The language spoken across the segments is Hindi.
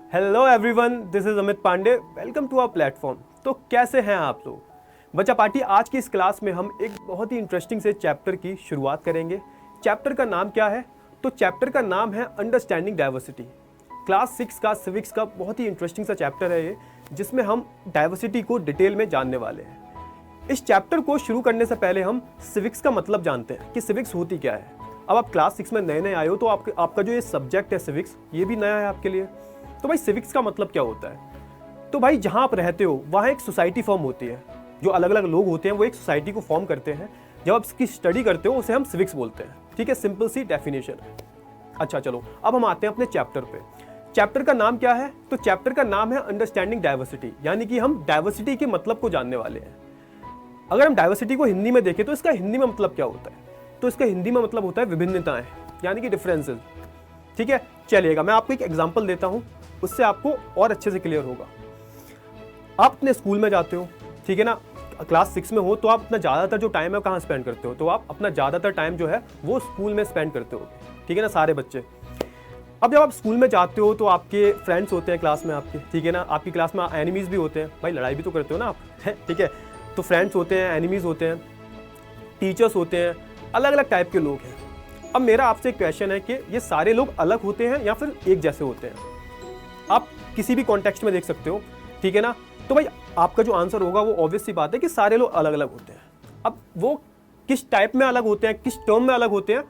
Hello everyone, this is Amit Pandey. Welcome to our platform. तो कैसे हैं आप लोग? बच्चा पार्टी, आज की इस क्लास में हम एक बहुत ही इंटरेस्टिंग से चैप्टर की शुरुआत करेंगे। चैप्टर का नाम क्या है? तो चैप्टर का नाम है अंडरस्टैंडिंग डाइवर्सिटी। क्लास 6 का सिविक्स का बहुत ही इंटरेस्टिंग सा चैप्टर है ये, जिसमें हम डाइवर्सिटी को डिटेल में जानने वाले हैं। इस चैप्टर को शुरू करने से पहले हम सिविक्स का मतलब जानते हैं कि सिविक्स होती क्या है। अब आप क्लास 6 में नए नए आए हो तो आपका जो ये सब्जेक्ट है सिविक्स, ये भी नया है आपके लिए। तो भाई सिविक्स का मतलब क्या होता है? तो भाई जहाँ आप रहते हो वहाँ एक सोसाइटी फॉर्म होती है। जो अलग अलग लोग होते हैं वो एक सोसाइटी को फॉर्म करते हैं। जब आप इसकी स्टडी करते हो उसे हम सिविक्स बोलते हैं। ठीक है, सिंपल सी डेफिनेशन है। अच्छा चलो, अब हम आते हैं अपने चैप्टर पे। चैप्टर का नाम क्या है? तो चैप्टर का नाम है अंडरस्टैंडिंग डाइवर्सिटी, यानी कि हम डाइवर्सिटी के मतलब को जानने वाले हैं। अगर हम डाइवर्सिटी को हिंदी में देखें तो इसका हिंदी में मतलब क्या होता है? तो इसका हिंदी में मतलब होता है विभिन्नताएं, यानी कि डिफरेंसेस। ठीक है, चलिएगा मैं आपको एक एग्जांपल देता हूं, उससे आपको और अच्छे से क्लियर होगा। आप अपने स्कूल में जाते हो, ठीक है ना, क्लास 6 में हो, तो आप अपना ज़्यादातर जो टाइम है कहाँ स्पेंड करते हो? तो आप अपना ज़्यादातर टाइम जो है वो स्कूल में स्पेंड करते हो। ठीक है ना, सारे बच्चे। अब जब आप स्कूल में जाते हो तो आपके फ्रेंड्स होते हैं क्लास में आपके, ठीक है ना, आपकी क्लास में एनिमीज़ भी होते हैं। भाई लड़ाई भी तो करते हो ना आप, ठीक है। तो फ्रेंड्स होते हैं, एनिमीज़ होते हैं, टीचर्स होते हैं, अलग अलग टाइप के लोग हैं। अब मेरा आपसे एक क्वेश्चन है कि ये सारे लोग अलग होते हैं या फिर एक जैसे होते हैं? आप किसी भी कॉन्टेक्स्ट में देख सकते हो, ठीक है ना। तो भाई आपका जो आंसर होगा वो ऑब्वियस सी बात है कि सारे लोग अलग अलग होते हैं। अब वो किस टाइप में अलग होते हैं, किस टर्म में अलग होते हैं,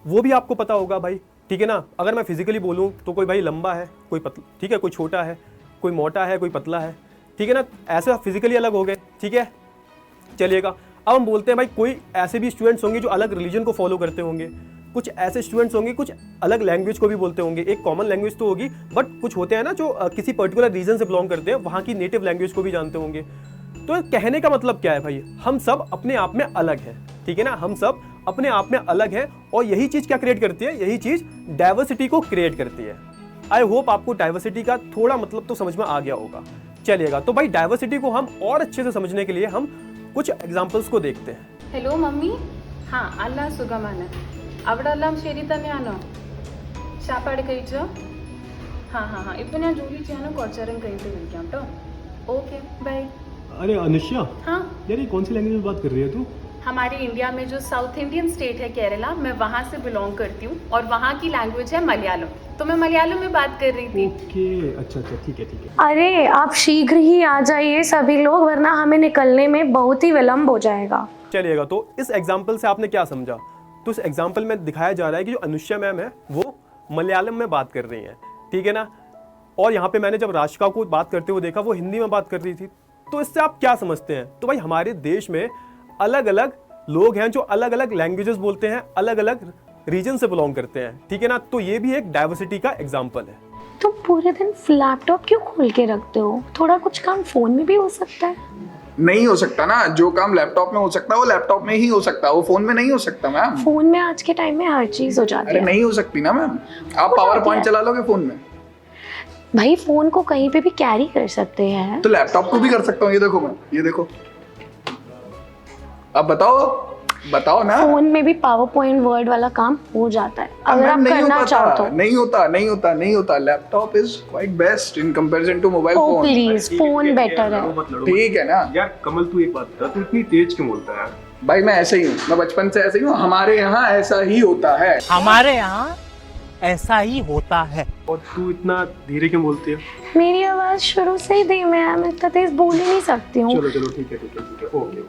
वो भी आपको पता होगा भाई, ठीक है ना। अगर मैं फिजिकली बोलूँ तो कोई भाई लंबा है, कोई पतला, ठीक है, कोई छोटा है, कोई मोटा है, कोई पतला है, ठीक है ना, ऐसे फिजिकली अलग हो गए। ठीक है, चलिएगा। अब हम बोलते हैं भाई कोई ऐसे भी स्टूडेंट्स होंगे जो अलग रिलीजन को फॉलो करते होंगे, कुछ ऐसे स्टूडेंट्स होंगे कुछ अलग लैंग्वेज को भी बोलते होंगे। एक कॉमन लैंग्वेज तो होगी, बट कुछ होते हैं ना जो किसी पर्टिकुलर रीजन से बिलोंग करते हैं, वहाँ की नेटिव लैंग्वेज को भी जानते होंगे। तो कहने का मतलब क्या है भाई? हम सब अपने आप में अलग हैं, ठीक है ना, हम सब अपने आप में अलग हैं। और यही चीज़ क्या क्रिएट करती है? यही चीज़ डाइवर्सिटी को क्रिएट करती है। आई होप आपको डाइवर्सिटी का थोड़ा मतलब तो समझ में आ गया होगा। चलिएगा, तो भाई डाइवर्सिटी को हम और अच्छे से समझने के लिए हम कुछ एग्जाम्पल्स को देखते हैं। ഹലോ മമ്മി, അല്ല സുഖമാണ്. അവിടെ എല്ലാം ശരി തന്നെയാണോ? ചാപ്പാട് കഴിച്ചോ? ഇപ്പൊ ഞാൻ ജോലി ചെയ്യാനും കുറച്ചേരം കഴിഞ്ഞിട്ട് വിളിക്കാം കേട്ടോ. Okay bye. अरे अनुष्या, हाँ, यार ये कौन सी लैंग्वेज में बात कर रही है तू? हमारे इंडिया में जो साउथ इंडियन स्टेट है केरला, मैं वहाँ से बिलोंग करती हूँ और वहाँ की लैंग्वेज है मलयालम, तो मैं मलयालम में बात कर रही थी. ओके, अच्छा अच्छा, ठीक है ठीक है। अरे आप शीघ्र ही आ जाइए सभी लोग, वरना हमें निकलने में बहुत ही विलम्ब हो जाएगा। चलिएगा, तो इस एग्जाम्पल से आपने क्या समझा? तो इस एग्जाम्पल में दिखाया जा रहा है कि जो अनुष्या मैम है वो मलयालम में बात कर रही हैं, ठीक है ना। और यहाँ पे मैंने जब राशिका को बात करते हुए देखा, वो हिंदी में बात कर रही थी। तो इससे आप क्या समझते हैं? तो भाई हमारे देश में अलग अलग लोग हैं जो अलग अलग लैंग्वेजेस बोलते हैं, अलग अलग रीजन से बिलोंग करते हैं, ठीक है ना। तो ये भी एक डाइवर्सिटी का एग्जाम्पल है। तुम पूरे दिन लैपटॉप क्यों खोल के रखते हो? थोड़ा कुछ काम फोन में भी हो सकता है। नहीं हो सकता ना, जो काम लैपटॉप में हो सकता है वो लैपटॉप में ही हो सकता है, वो फोन में नहीं हो सकता मैम। फोन में आज के टाइम में हर चीज हो जाती अरे है। नहीं हो सकती ना मैम, आप पावर पॉइंट चला लोगे फोन में, भाई फोन को कहीं पे भी कैरी कर सकते हैं। तो लैपटॉप को भी कर सकता हूँ। ये देखो मैं, ये देखो, अब बताओ ना। फोन में भी पावर पॉइंट वर्ड वाला काम हो जाता है अगर आप करना चाहो तो। नहीं होता। Laptop is quite best in comparison to mobile oh phone. Please, phone better है। ठीक है ना यार कमल, तू एक बात बता, तू इतनी तेज क्यों बोलता है? भाई मैं ऐसे ही हूँ, मैं बचपन से ऐसे ही हूँ, हमारे यहाँ ऐसा ही होता है। हमारे यहाँ ऐसा ही होता है। और तू इतना धीरे क्यों बोलती है? मेरी आवाज शुरू से ही धीमी है, मैं इतना तेज बोल ही नहीं सकती हूँ। चलो ठीक है, ओके।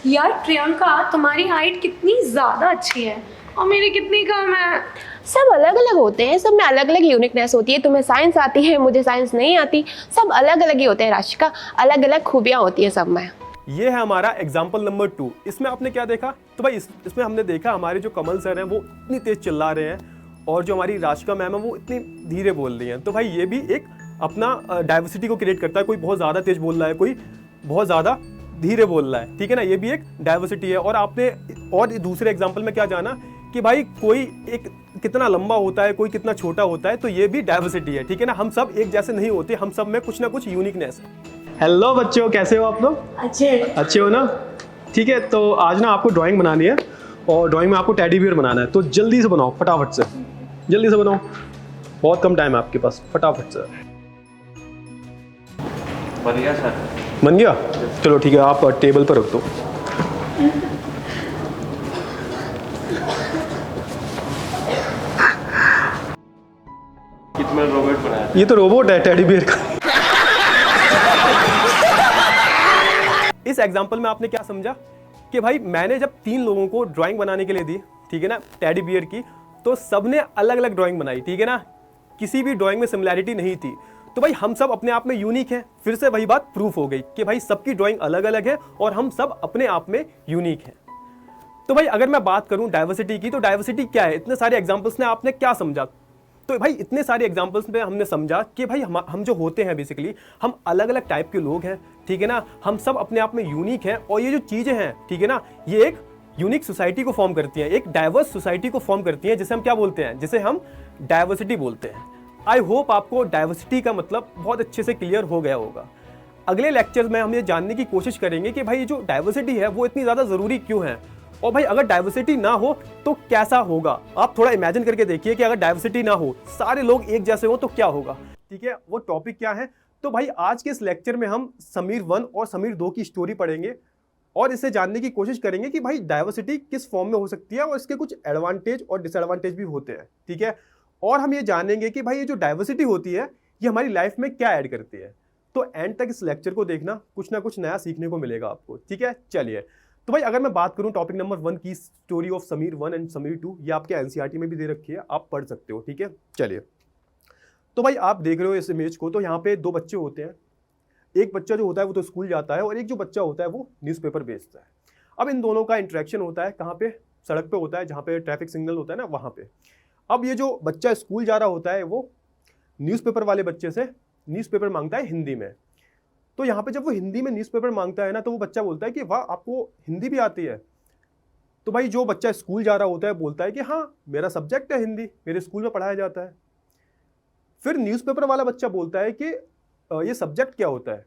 यार प्रियंका, तुम्हारी हाइट कितनी ज्यादा अच्छी है और मेरी कितनी कम है। सब अलग अलग होते हैं, सब में अलग अलग यूनिकनेस होती है। तुम्हें साइंस आती है, मुझे साइंस नहीं आती, सब अलग अलग ही होते हैं। राशिका, अलग अलग खूबियाँ होती है सब में। ये है हमारा एग्जाम्पल नंबर 2। इसमें आपने क्या देखा? तो भाई इसमें हमने देखा हमारे जो कमल सर हैं वो इतनी तेज चिल्ला रहे हैं और जो हमारी राशिका मैम है वो इतनी धीरे बोल रही हैं। तो भाई ये भी एक अपना डाइवर्सिटी को क्रिएट करता है। कोई बहुत ज़्यादा तेज बोल रहा है, कोई बहुत ज़्यादा धीरे बोल रहा है, ठीक है ना, ये भी एक डाइवर्सिटी है। और आपने और दूसरे एग्जाम्पल में क्या जाना कि भाई कोई एक कितना लंबा होता है, कोई कितना छोटा होता है, तो ये भी डाइवर्सिटी है, ठीक है ना। हम सब एक जैसे नहीं होते, हम सब में कुछ ना कुछ यूनिकनेस है। हेलो बच्चों, कैसे हो आप लोग? अच्छे हो ना? ठीक है, तो आज ना आपको ड्राइंग बनानी है और ड्राइंग में आपको टेडी बियर बनाना है। तो जल्दी से बनाओ, फटाफट से, जल्दी से बनाओ, बहुत कम टाइम है आपके पास, फटाफट से। बन गया सर। बन गया? चलो ठीक है, आप टेबल पर रख दो। कितना रोबोट बनाया? ये तो रोबोट है टेडी बियर का। इस एग्जाम्पल में आपने क्या समझा कि भाई मैंने जब 3 लोगों को ड्राइंग बनाने के लिए दी, ठीक है ना, टेडी बियर की, तो सबने अलग अलग ड्राइंग बनाई, ठीक है ना, किसी भी ड्राइंग में सिमिलैरिटी नहीं थी। तो भाई हम सब अपने आप में यूनिक हैं। फिर से वही बात प्रूफ हो गई कि भाई सबकी ड्राइंग अलग अलग है और हम सब अपने आप में यूनिक हैं। तो भाई अगर मैं बात करूं डाइवर्सिटी की, तो डाइवर्सिटी क्या है? इतने सारे एग्जाम्पल्स ने आपने क्या समझा? तो भाई इतने सारे एग्जाम्पल्स में हमने समझा कि भाई हम जो होते हैं बेसिकली हम अलग अलग टाइप के लोग हैं, ठीक है ना, हम सब अपने आप में यूनिक हैं। और ये जो चीज़ें हैं, ठीक है ना, ये एक यूनिक सोसाइटी को फॉर्म करती हैं, एक डाइवर्स सोसाइटी को फॉर्म करती हैं, जिसे हम क्या बोलते हैं? जिसे हम डाइवर्सिटी बोलते हैं। आई होप आपको डाइवर्सिटी का मतलब बहुत अच्छे से क्लियर हो गया होगा। अगले लेक्चर में हम ये जानने की कोशिश करेंगे कि भाई जो डाइवर्सिटी है वो इतनी ज़्यादा ज़रूरी क्यों है, और भाई अगर डाइवर्सिटी ना हो तो कैसा होगा। आप थोड़ा इमेजिन करके देखिए कि अगर डाइवर्सिटी ना हो, सारे लोग एक जैसे हो, तो क्या होगा, ठीक है। वो टॉपिक क्या है? तो भाई आज के इस लेक्चर में हम समीर 1 और समीर 2 की स्टोरी पढ़ेंगे और इससे जानने की कोशिश करेंगे कि भाई डाइवर्सिटी किस फॉर्म में हो सकती है और इसके कुछ एडवांटेज और डिसएडवांटेज भी होते हैं, ठीक है। और हम ये जानेंगे कि भाई ये जो डाइवर्सिटी होती है ये हमारी लाइफ में क्या ऐड करती है। तो एंड तक इस लेक्चर को देखना, कुछ ना कुछ नया सीखने को मिलेगा आपको, ठीक है। चलिए, तो भाई अगर मैं बात करूं टॉपिक नंबर 1 की, story of Sameer 1 and Sameer 2, ये आपके एनसीईआरटी में भी दे रखी है, आप पढ़ सकते हो, ठीक है। चलिए, तो भाई आप देख रहे हो इस इमेज को, तो यहाँ पे 2 बच्चे होते हैं। एक बच्चा जो होता है वो तो स्कूल जाता है और एक जो बच्चा होता है वो न्यूज़पेपर बेचता है। अब इन दोनों का इंटरेक्शन होता है कहाँ पे? सड़क पे होता है, जहाँ पे ट्रैफिक सिग्नल होता है ना, वहाँ पे। अब ये जो बच्चा स्कूल जा रहा होता है वो न्यूज़पेपर वाले बच्चे से न्यूज़पेपर मांगता है हिंदी में। तो यहाँ पे जब वो हिंदी में न्यूज़पेपर मांगता है ना, तो वो बच्चा बोलता है कि वाह, आपको हिंदी भी आती है। तो भाई जो बच्चा स्कूल जा रहा होता है बोलता है कि हाँ, मेरा सब्जेक्ट है हिंदी, मेरे स्कूल में पढ़ाया जाता है। फिर न्यूज़पेपर वाला बच्चा बोलता है कि ये सब्जेक्ट क्या होता है,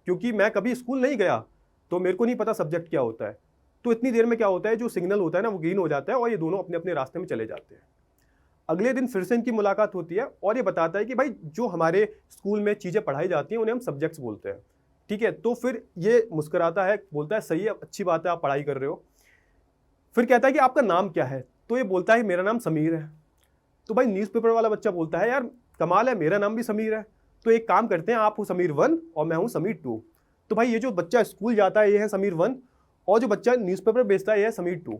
क्योंकि मैं कभी स्कूल नहीं गया तो मेरे को नहीं पता सब्जेक्ट क्या होता है। तो इतनी देर में क्या होता है, जो सिग्नल होता है ना वो ग्रीन हो जाता है और ये दोनों अपने अपने रास्ते में चले जाते हैं। अगले दिन फिर से इनकी मुलाकात होती है और ये बताता है कि भाई जो हमारे स्कूल में चीज़ें पढ़ाई जाती हैं उन्हें हम सब्जेक्ट्स बोलते हैं, ठीक है। तो फिर ये मुस्कुराता है, बोलता है सही है, अच्छी बात है, आप पढ़ाई कर रहे हो। फिर कहता है कि आपका नाम क्या है? तो ये बोलता है मेरा नाम समीर है। तो भाई न्यूज़पेपर वाला बच्चा बोलता है यार कमाल है, मेरा नाम भी समीर है। तो एक काम करते हैं, आप हो समीर 1 और मैं हूँ समीर 2। तो भाई ये जो बच्चा स्कूल जाता है ये है समीर 1 और जो बच्चा न्यूज़पेपर बेचता है ये है समीर 2।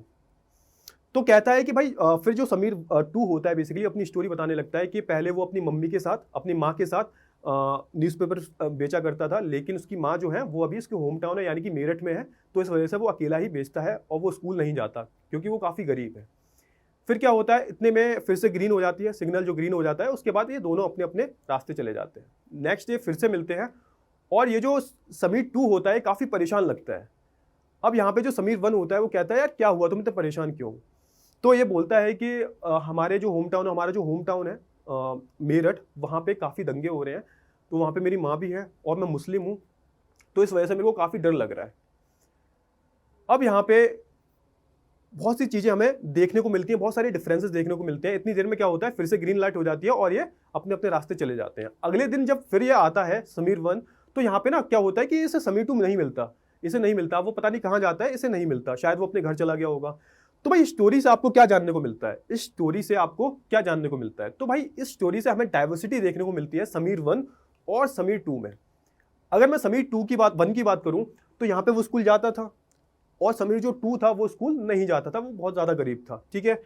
तो कहता है कि भाई फिर जो समीर 2 होता है बेसिकली अपनी स्टोरी बताने लगता है कि पहले वो अपनी मम्मी के साथ, अपनी माँ के साथ न्यूज़पेपर बेचा करता था, लेकिन उसकी माँ जो है वो अभी उसके होम टाउन है यानी कि मेरठ में है, तो इस वजह से वो अकेला ही बेचता है और वो स्कूल नहीं जाता क्योंकि वो काफ़ी गरीब है। फिर क्या होता है, इतने में फिर से ग्रीन हो जाती है, सिग्नल जो ग्रीन हो जाता है, उसके बाद ये दोनों अपने अपने रास्ते चले जाते हैं। नेक्स्ट डे फिर से मिलते हैं और ये जो समीर 2 होता है काफ़ी परेशान लगता है। अब यहाँ पे जो समीर 1 होता है वो कहता है यार क्या हुआ, तुम इतने परेशान क्यों? तो ये बोलता है कि हमारा जो होम टाउन है मेरठ, वहाँ पे काफ़ी दंगे हो रहे हैं, तो वहाँ पे मेरी माँ भी है और मैं मुस्लिम हूँ, तो इस वजह से मेरे को काफ़ी डर लग रहा है। अब यहाँ पे बहुत सी चीज़ें हमें देखने को मिलती हैं, बहुत सारे डिफरेंसेस देखने को मिलते हैं। इतनी देर में क्या होता है, फिर से ग्रीन लाइट हो जाती है और ये अपने अपने रास्ते चले जाते हैं। अगले दिन जब फिर ये आता है समीर 1, तो यहाँ पे ना क्या होता है कि इसे समीर 2 नहीं मिलता, इसे नहीं मिलता, वो पता नहीं कहाँ जाता है, इसे नहीं मिलता, शायद वो अपने घर चला गया होगा। तो भाई इस स्टोरी से आपको क्या जानने को मिलता है? इस स्टोरी से आपको क्या जानने को मिलता है? तो भाई इस स्टोरी से हमें डाइवर्सिटी देखने को मिलती है समीर 1 और समीर 2 में। अगर मैं समीर 1 की बात करूं तो यहाँ पे वो स्कूल जाता था और समीर जो 2 था वो स्कूल नहीं जाता था, वो बहुत ज़्यादा गरीब था, ठीक है।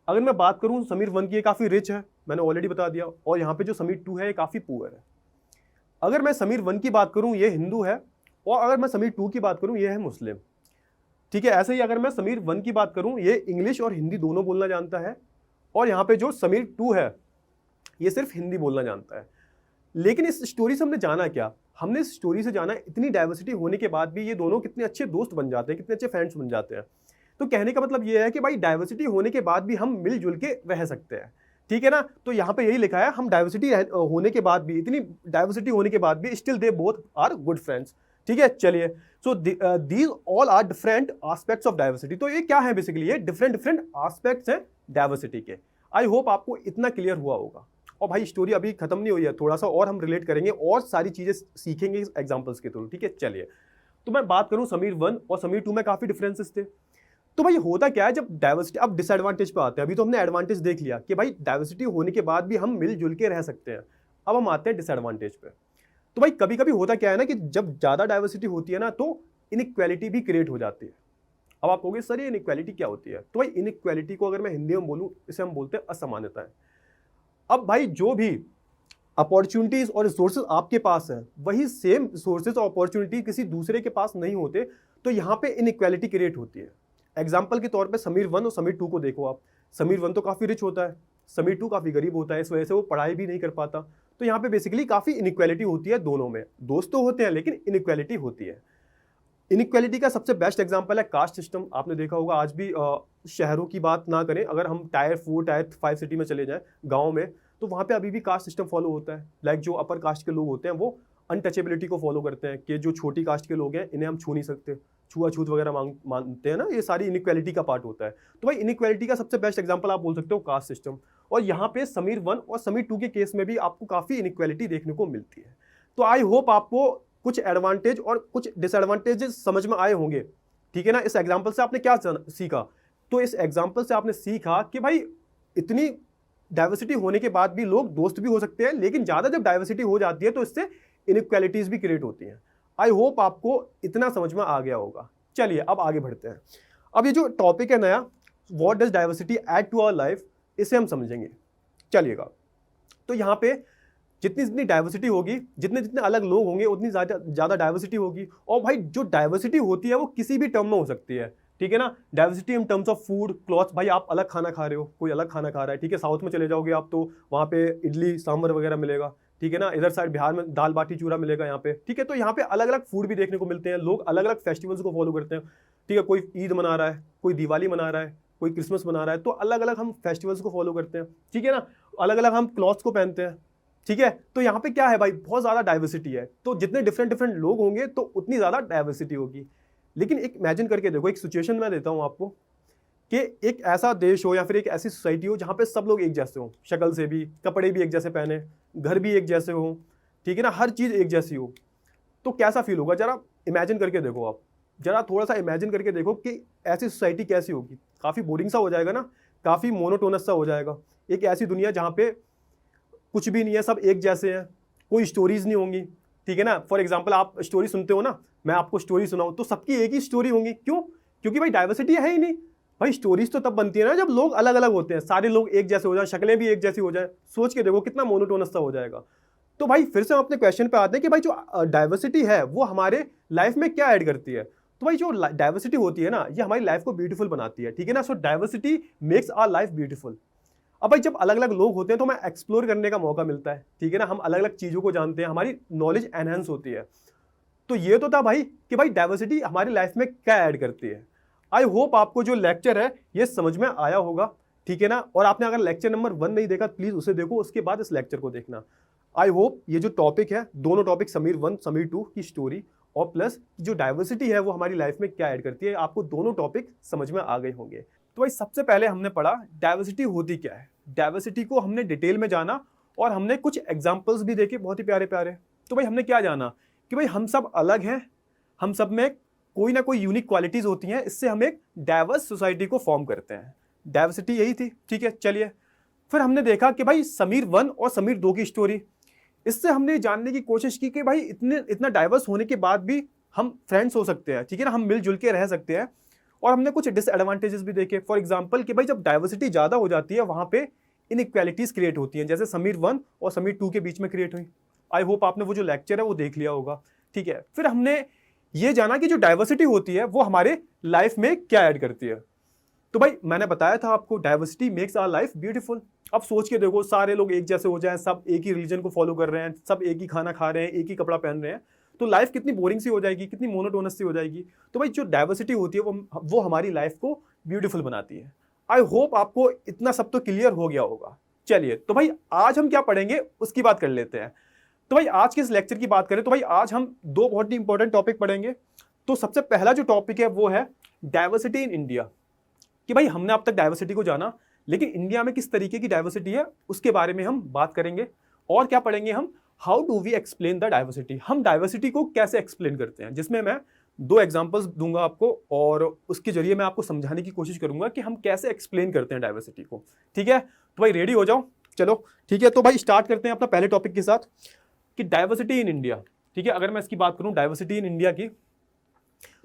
अगर मैं बात करूं समीर 1 की, ये काफ़ी रिच है, मैंने ऑलरेडी बता दिया, और यहाँ पे जो समीर 2 है ये काफ़ी पुअर है। अगर मैं समीर 1 की बात करूँ ये हिंदू है और अगर मैं समीर 2 की बात करूँ ये है मुस्लिम, ठीक है। ऐसे ही अगर मैं समीर 1 की बात करूं ये इंग्लिश और हिंदी दोनों बोलना जानता है और यहाँ पे जो समीर 2 है ये सिर्फ हिंदी बोलना जानता है। लेकिन इस स्टोरी से हमने जाना क्या? हमने इस स्टोरी से जाना इतनी डाइवर्सिटी होने के बाद भी ये दोनों कितने अच्छे दोस्त बन जाते हैं, कितने अच्छे फ्रेंड्स बन जाते हैं। तो कहने का मतलब ये है कि भाई डाइवर्सिटी होने के बाद भी हम मिलजुल के रह सकते हैं, ठीक है ना। तो यहाँ पे यही लिखा है, हम डाइवर्सिटी होने के बाद भी, इतनी डाइवर्सिटी होने के बाद भी still they both are good friends, ठीक है। चलिए, so these all are different aspects of diversity. तो ये क्या है बेसिकली, ये डिफरेंट एस्पेक्ट्स हैं डाइवर्सिटी के। आई होप आपको इतना क्लियर हुआ होगा। और भाई स्टोरी अभी खत्म नहीं हुई है, थोड़ा सा और हम रिलेट करेंगे और सारी चीजें सीखेंगे इस एग्जांपल्स के थ्रू, ठीक है। चलिए, तो मैं बात करूं समीर 1 और समीर 2 में काफी डिफरेंसेस थे। तो भाई होता क्या है जब डाइवर्सिटी, अब डिसएडवांटेज पे आते हैं। अभी तो हमने एडवांटेज देख लिया कि भाई डाइवर्सिटी होने के बाद भी हम मिलजुल के रह सकते हैं। अब हम आते हैं डिसएडवांटेज पे। तो भाई कभी कभी होता क्या है ना कि जब ज्यादा डाइवर्सिटी होती है ना तो इनइक्वालिटी भी क्रिएट हो जाती है। अब आप कहोगे सर ये इनइक्वालिटी क्या होती है? तो भाई इनइक्वालिटी को अगर मैं हिंदी में बोलूं, इसे हम बोलते हैं असमानताएं। अब भाई जो भी अपॉर्चुनिटीज और रिसोर्सेज आपके पास है, वही सेम रिसोर्सेज और अपॉर्चुनिटी किसी दूसरे के पास नहीं होते, तो यहाँ पे इनइक्वालिटी क्रिएट होती है। एग्जाम्पल के तौर पे समीर 1 और समीर 2 को देखो आप। समीर 1 तो काफ़ी रिच होता है, समीर 2 काफ़ी गरीब होता है, इस वजह से वो पढ़ाई भी नहीं कर पाता। तो यहाँ पे बेसिकली काफ़ी इनइक्वालिटी होती है दोनों में। दोस्त तो होते हैं लेकिन इनइक्वालिटी होती है। इनइक्वालिटी का सबसे बेस्ट एग्जांपल है कास्ट सिस्टम। आपने देखा होगा आज भी शहरों की बात ना करें, अगर हम टायर 4 टायर 5 सिटी में चले जाएं, गाँव में, तो वहाँ पे अभी भी कास्ट सिस्टम फॉलो होता है। लाइक जो अपर कास्ट के लोग होते हैं वो अनटचेबिलिटी को फॉलो करते हैं कि जो छोटी कास्ट के लोग हैं इन्हें हम छू नहीं सकते, छुआछूत वगैरह मानते हैं ना, ये सारी इनइक्वालिटी का पार्ट होता है। तो भाई इनइक्वालिटी का सबसे बेस्ट एग्जांपल आप बोल सकते हो कास्ट सिस्टम। और यहाँ पे समीर 1 और समीर 2 के केस में भी आपको काफ़ी इनइक्वालिटी देखने को मिलती है। तो आई होप आपको कुछ एडवांटेज और कुछ डिसएडवांटेजेस समझ में आए होंगे, ठीक है ना। इस एग्जाम्पल से आपने क्या सीखा? तो इस एग्जाम्पल से आपने सीखा कि भाई इतनी डाइवर्सिटी होने के बाद भी लोग दोस्त भी हो सकते हैं, लेकिन ज़्यादा जब डाइवर्सिटी हो जाती है तो इससे इनइक्वालिटीज भी क्रिएट होती हैं। आई होप आपको इतना समझ में आ गया होगा। चलिए अब आगे बढ़ते हैं। अब ये जो टॉपिक है नया, what does diversity add to our life, इसे हम समझेंगे। चलिएगा, तो यहाँ पे जितनी जितनी डाइवर्सिटी होगी, जितने जितने अलग लोग होंगे, उतनी ज़्यादा डाइवर्सिटी होगी। और भाई जो डाइवर्सिटी होती है वो किसी भी टर्म में हो सकती है, ठीक है ना। Diversity in terms of food, clothes, भाई आप अलग खाना खा रहे हो, कोई अलग खाना खा रहा है, ठीक है। साउथ में चले जाओगे आप तो वहाँ पे इडली सांभर वगैरह मिलेगा, ठीक है ना। इधर साइड बिहार में दाल बाटी चूरा मिलेगा यहाँ पे, ठीक है। तो यहाँ पे अलग अलग फूड भी देखने को मिलते हैं। लोग अलग अलग फेस्टिवल्स को फॉलो करते हैं, ठीक है। कोई ईद मना रहा है, कोई दिवाली मना रहा है, कोई क्रिसमस मना रहा है, तो अलग अलग हम फेस्टिवल्स को फॉलो करते हैं, ठीक है ना। अलग अलग हम क्लॉथ्स को पहनते हैं, ठीक है। तो यहाँ पे क्या है भाई, बहुत ज़्यादा डाइवर्सिटी है। तो जितने डिफरेंट लोग होंगे तो उतनी ज़्यादा डाइवर्सिटी होगी। लेकिन एक इमेजिन करके देखो, एक सिचुएशन मैं देता हूँ आपको कि एक ऐसा देश हो या फिर एक ऐसी सोसाइटी हो जहाँ पे सब लोग एक जैसे हो, शक्ल से भी, कपड़े भी एक जैसे पहने, घर भी एक जैसे हो, ठीक है ना, हर चीज़ एक जैसी हो। तो कैसा फील होगा, जरा इमेजिन करके देखो आप, जरा थोड़ा सा इमेजिन करके देखो कि ऐसी सोसाइटी कैसी होगी। काफ़ी बोरिंग सा हो जाएगा ना, काफ़ी मोनोटोनस सा हो जाएगा। एक ऐसी दुनिया जहाँ पे कुछ भी नहीं है, सब एक जैसे हैं, कोई स्टोरीज नहीं होंगी, ठीक है ना। फॉर एग्जाम्पल आप स्टोरी सुनते हो ना, मैं आपको स्टोरी सुनाऊँ तो सबकी एक ही स्टोरी होंगी। क्यों? क्योंकि भाई डाइवर्सिटी है ही नहीं। भाई स्टोरीज तो तब बनती है ना जब लोग अलग अलग होते हैं, सारे लोग एक जैसे हो जाए, शक्लें भी एक जैसी हो जाए। सोच के देखो कितना मोनोटोनस सा हो जाएगा। तो भाई फिर से हम अपने क्वेश्चन पे आते हैं कि भाई जो डाइवर्सिटी है वो हमारे लाइफ में क्या ऐड करती है। तो भाई जो डाइवर्सिटी होती है ना, ये हमारी लाइफ को ब्यूटीफुल बनाती है, ठीक है ना। So diversity makes our life beautiful. अब भाई जब अलग अलग लोग होते हैं तो हमें एक्सप्लोर करने का मौका मिलता है, ठीक है ना। हम अलग अलग चीज़ों को जानते हैं, हमारी नॉलेज एनहेंस होती है। तो ये तो था भाई कि भाई डाइवर्सिटी हमारी लाइफ में क्या ऐड करती है। आई होप आपको जो लेक्चर है ये समझ में आया होगा, ठीक है ना। और आपने अगर लेक्चर नंबर 1 नहीं देखा प्लीज़ उसे देखो, उसके बाद इस लेक्चर को देखना। आई होप ये जो टॉपिक है, दोनों टॉपिक समीर 1 समीर 2 की स्टोरी और प्लस जो डाइवर्सिटी है वो हमारी लाइफ में क्या ऐड करती है, आपको दोनों टॉपिक समझ में आ गए होंगे। तो भाई सबसे पहले हमने पढ़ा डाइवर्सिटी होती क्या है। डाइवर्सिटी को हमने डिटेल में जाना और हमने कुछ एग्जाम्पल्स भी देखे, बहुत ही प्यारे प्यारे। तो भाई हमने क्या जाना कि भाई हम सब अलग हैं, हम सब में कोई ना कोई यूनिक क्वालिटीज़ होती हैं, इससे हम एक डाइवर्स सोसाइटी को फॉर्म करते हैं। डाइवर्सिटी यही थी, ठीक है। चलिए फिर हमने देखा कि भाई समीर 1 और समीर 2 की स्टोरी, इससे हमने जानने की कोशिश की कि भाई इतना डाइवर्स होने के बाद भी हम फ्रेंड्स हो सकते हैं, ठीक है ना, हम मिलजुल के रह सकते हैं। और हमने कुछ डिसएडवांटेजेस भी देखे। फॉर एग्जांपल कि भाई जब डाइवर्सिटी ज़्यादा हो जाती है वहाँ पे इनइक्वालिटीज़ क्रिएट होती हैं, जैसे समीर 1 और समीर 2 के बीच में क्रिएट हुई। आई होप आपने वो जो लेक्चर है वो देख लिया होगा, ठीक है। फिर हमने ये जाना कि जो डाइवर्सिटी होती है वो हमारे लाइफ में क्या ऐड करती है। तो भाई मैंने बताया था आपको diversity makes our life beautiful. अब सोच के देखो, सारे लोग एक जैसे हो जाएं, सब एक ही रिलीजन को फॉलो कर रहे हैं, सब एक ही खाना खा रहे हैं, एक ही कपड़ा पहन रहे हैं, तो लाइफ कितनी बोरिंग सी हो जाएगी, कितनी मोनोटोनस सी हो जाएगी। तो भाई जो डाइवर्सिटी होती है वो हमारी लाइफ को ब्यूटीफुल बनाती है। आई होप आपको इतना सब तो क्लियर हो गया होगा। चलिए तो भाई आज हम क्या पढ़ेंगे उसकी बात कर लेते हैं। तो भाई आज के इस लेक्चर की बात करें तो भाई आज हम 2 बहुत ही इंपॉर्टेंट टॉपिक पढ़ेंगे। तो सबसे पहला जो टॉपिक है वो है डाइवर्सिटी इन इंडिया, कि भाई हमने अब तक डाइवर्सिटी को जाना, लेकिन इंडिया में किस तरीके की डाइवर्सिटी है उसके बारे में हम बात करेंगे। और क्या पढ़ेंगे हम, how do we explain the diversity, हम डाइवर्सिटी को कैसे एक्सप्लेन करते हैं, जिसमें मैं 2 एग्जांपल्स दूंगा आपको और उसके जरिए मैं आपको समझाने की कोशिश करूंगा कि हम कैसे एक्सप्लेन करते हैं डाइवर्सिटी को। ठीक है, तो भाई रेडी हो जाओ, चलो ठीक है। तो भाई स्टार्ट करते हैं अपना पहले टॉपिक के साथ कि डाइवर्सिटी इन इंडिया। ठीक है, अगर मैं इसकी बात करूं डाइवर्सिटी इन इंडिया की,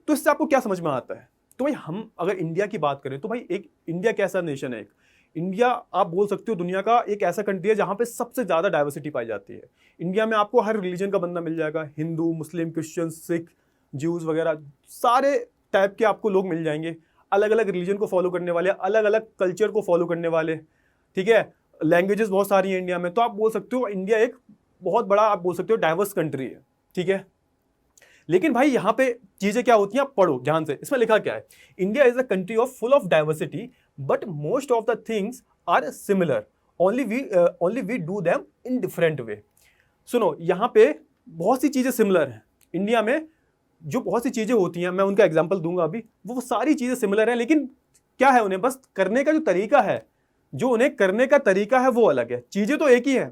तो इससे आपको क्या समझ में आता है। तो भाई हम अगर इंडिया की बात करें तो भाई एक इंडिया कैसा नेशन है, एक इंडिया आप बोल सकते हो दुनिया का एक ऐसा कंट्री है जहां पे सबसे ज्यादा डाइवर्सिटी पाई जाती है। इंडिया में आपको हर रिलीजन का बंदा मिल जाएगा, हिंदू, मुस्लिम, क्रिश्चियन, सिख, ज्यूज वगैरह सारे टाइप के आपको लोग मिल जाएंगे, अलग अलग रिलीजन को फॉलो करने वाले, अलग अलग कल्चर को फॉलो करने वाले। ठीक है, लैंग्वेजेस बहुत सारी हैं इंडिया में, तो आप बोल सकते हो इंडिया एक बहुत बड़ा आप बोल सकते हो डाइवर्स कंट्री है। ठीक है, लेकिन भाई यहाँ पे चीजें क्या होती हैं आप पढ़ो ध्यान से, इसमें लिखा क्या है, India is a country of full of diversity but most of the things are similar, only we do them in different way. सुनो, यहाँ पे बहुत सी चीजें सिमिलर हैं इंडिया में, जो बहुत सी चीजें होती हैं मैं उनका एग्जाम्पल दूंगा अभी, वो सारी चीजें सिमिलर हैं, लेकिन क्या है उन्हें बस करने का जो तरीका है, जो उन्हें करने का तरीका है वो अलग है। चीजें तो एक ही है,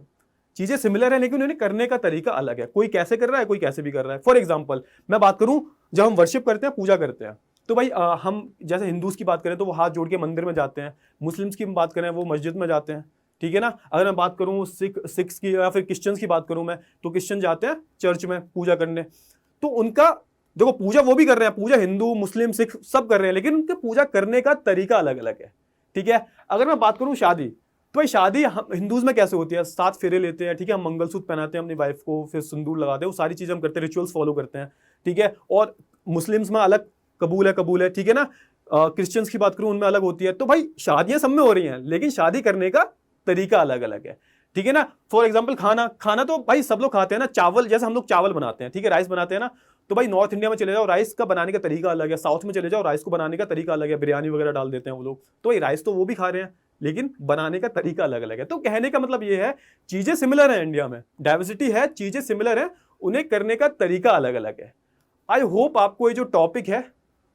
चीजें सिमिलर है, लेकिन उन्हें करने का तरीका अलग है। कोई कैसे कर रहा है, कोई कैसे भी कर रहा है। फॉर एग्जाम्पल मैं बात करूं, जब हम वर्शिप करते हैं, पूजा करते हैं, तो भाई हम जैसे हिंदूज की बात करें तो वो हाथ जोड़ के मंदिर में जाते हैं, मुस्लिम्स की बात करें वो मस्जिद में जाते हैं। ठीक है ना, अगर मैं बात करूं सिख्स की या फिर क्रिश्चियंस की बात करूं मैं, तो क्रिश्चियन जाते हैं चर्च में पूजा करने। तो उनका देखो पूजा वो भी कर रहे हैं, पूजा हिंदू, मुस्लिम, सिख सब कर रहे हैं, लेकिन उनके पूजा करने का तरीका अलग अलग है। ठीक है, अगर मैं बात करूं शादी, तो भाई शादी हिंदूज में कैसे होती है, 7 फेरे लेते हैं। ठीक है, हम मंगलसूत्र पहनाते हैं अपनी वाइफ को, फिर सिंदूर लगाते हैं, वो सारी चीजें हम करते हैं, रिचुअल्स फॉलो करते हैं। ठीक है, और मुस्लिम्स में अलग कबूल है। ठीक है ना, क्रिश्चियंस की बात करूं उनमें अलग होती है। तो भाई शादियां सब में हो रही हैं, लेकिन शादी करने का तरीका अलग अलग है। ठीक है ना, फॉर एग्जाम्पल खाना तो भाई सब लोग खाते हैं ना, चावल जैसे हम लोग चावल बनाते हैं, ठीक है, राइस बनाते हैं ना, तो भाई नॉर्थ इंडिया में चले जाओ राइस का बनाने का तरीका अलग है, साउथ में चले जाओ राइस को बनाने का तरीका अलग है, बिरयानी वगैरह डाल देते हैं वो लोग, तो भाई राइस तो वो भी खा रहे हैं, लेकिन बनाने का तरीका अलग अलग है। तो कहने का मतलब ये है चीजें सिमिलर है, इंडिया में डाइवर्सिटी है, चीजें सिमिलर है, उन्हें करने का तरीका अलग अलग है। आई होप आपको ये जो टॉपिक है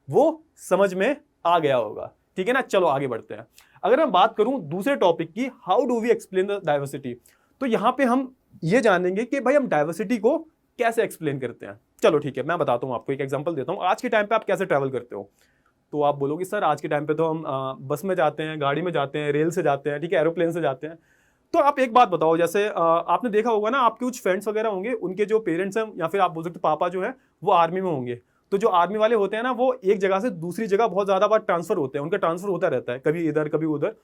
वो समझ में आ गया होगा। ठीक है ना, चलो आगे बढ़ते हैं। अगर मैं बात करूं दूसरे टॉपिक की, how do we explain the diversity, तो यहां पे हम ये जानेंगे कि भाई हम डाइवर्सिटी को कैसे एक्सप्लेन करते हैं। चलो ठीक है, मैं बताता हूं आपको, एक एग्जांपल देता हूं। आज के टाइम पे आप कैसे ट्रैवल करते हो, तो आप बोलोगे सर आज के टाइम पे तो हम बस में जाते हैं, गाड़ी में जाते हैं, रेल से जाते हैं, ठीक है, एरोप्लेन से जाते हैं। तो आप एक बात बताओ, जैसे आपने देखा होगा ना, आपके कुछ फ्रेंड्स वगैरह होंगे, उनके जो पेरेंट्स हैं या फिर आप बोल सकते पापा जो है वो आर्मी में होंगे, तो जो आर्मी वाले होते हैं ना, वो एक जगह से दूसरी जगह बहुत ज्यादा बार ट्रांसफर होते हैं, उनका ट्रांसफर होता रहता है, कभी इधर कभी उधर।